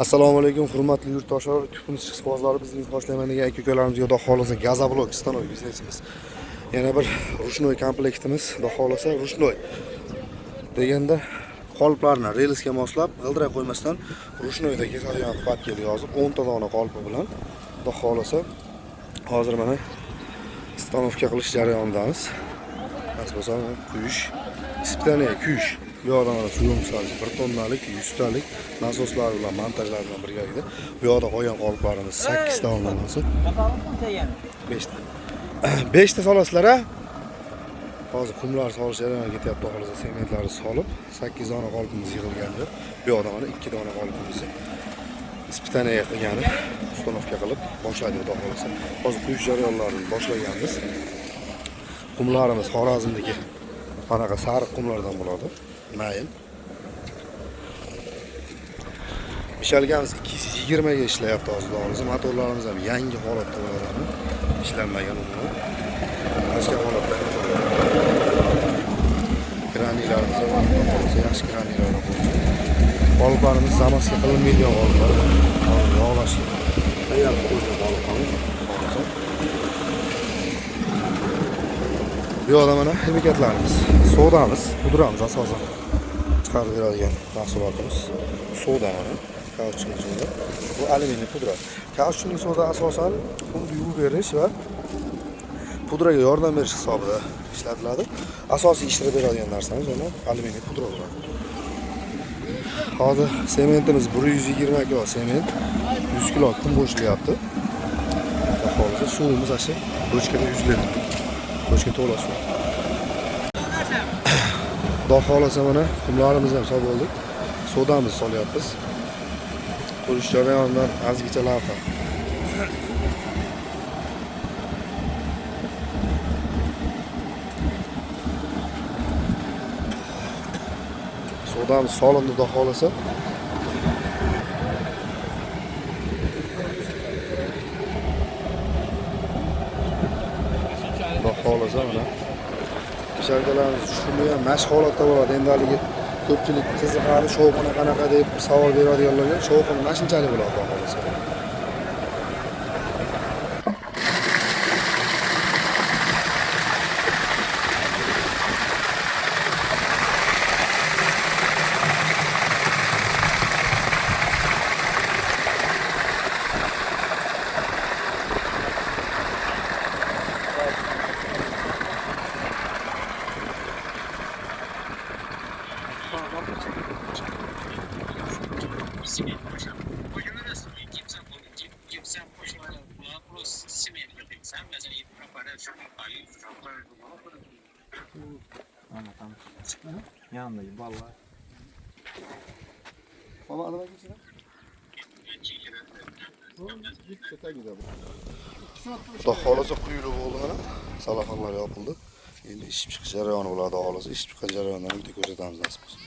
Assalomu alaykum hurmatli yurtdoshlar, Tuxumsiz ishqibozlari, bizning boshlayman degan aka-ukalarimizga Xudo xolasa Gazablok stanoy biznesimiz. Yana bir rushnoy komplektimiz, Xudo xolasa rushnoy deganda qoliplarni relsga moslab, g'ildirak qo'ymasdan rushnoyda kesadigan qilib yozib 10 ta dona qolipi bilan Xudo xolasa hozir mana stanovka qilish jarayonidamiz. Asbosan kuyish, ispitaniya kuyish. Bu yoqda mana suv yo'msalchi 1 tonnalik, 100 talik nasoslar bilan montajlar bilan birgalikda. Bu yoqda qolgan qoliplarimiz 8 ta olinasi. 5 ta. 5 ta solasizlar a? Hozir qumlar solish jarayoniga ketyapti, hozir sementlarni solib 8 dona qolipimiz yig'ilgandi. Bu yoqda mana 2 dona qolipimizni ispitaniya qilgani, ustanovka qilib boshlaydi xudo xolasa. Hozir quyish jarayonlarini boshlaganmiz. Qumlarimiz Xorazmdagi qanaqa sariq qumlardan bo'ladi. Mayil. Mishalgamiz 220 ga ishlayapti hozir. Motorlarimiz ham yangi holatda bo'ladi. Ishlanmagan umuman. Boshqa holatda. Granilarimiz ham yaxshi granilar bor. Qoliplarimiz zamoska qilinmaydigan qoliplar. Hozir yog'lashib tayyor qo'yilgan qoliplarimiz. Bu yoqda mana chemikatlarimiz, sodamiz, pudramiz asosan chiqarib beradigan mahsulotimiz. Soda mana, kauchuk soda. Bu alyuminiy pudra. Kauchuk soda asosan xuddi yuvib berish va pudraga yordam berish hisobida ishlatiladi. Asosiy ishtirib beradigan narsamiz mana alyuminiy pudra bo'ladi. Hozir sementimiz 120 kg sement, 100 kg qum bo'shilyapti. Hozir suvimiz ashi bochkada 100 litr. Bochka to'la suv. Xudo xolasa mana qumlarimizni ham solib oldik. Sodamizni solyapmiz. Qurish jarayonidan ozgicha lavha. Sodamiz solindi xudo xolasa. Xudo xolasa mana sharkalarimiz shunday ham mashq holatda bo'ladi. Endi haligi ko'pchilik qiziqadi, shovqini qanaqa deb savol beradiganlarga shovqini mana shunchalik bo'ladi xudo xolasa. Yanındayım vallahi. Baba adama geçsin. Xudo xolasa quyilib bo'ldi mana. Salaxonlar yopildi. Endi ish chiqish jarayoni bo'ladi, xolasa ish chiqish jarayonlarini bitta ko'rsatamiz nasib bo'lsa.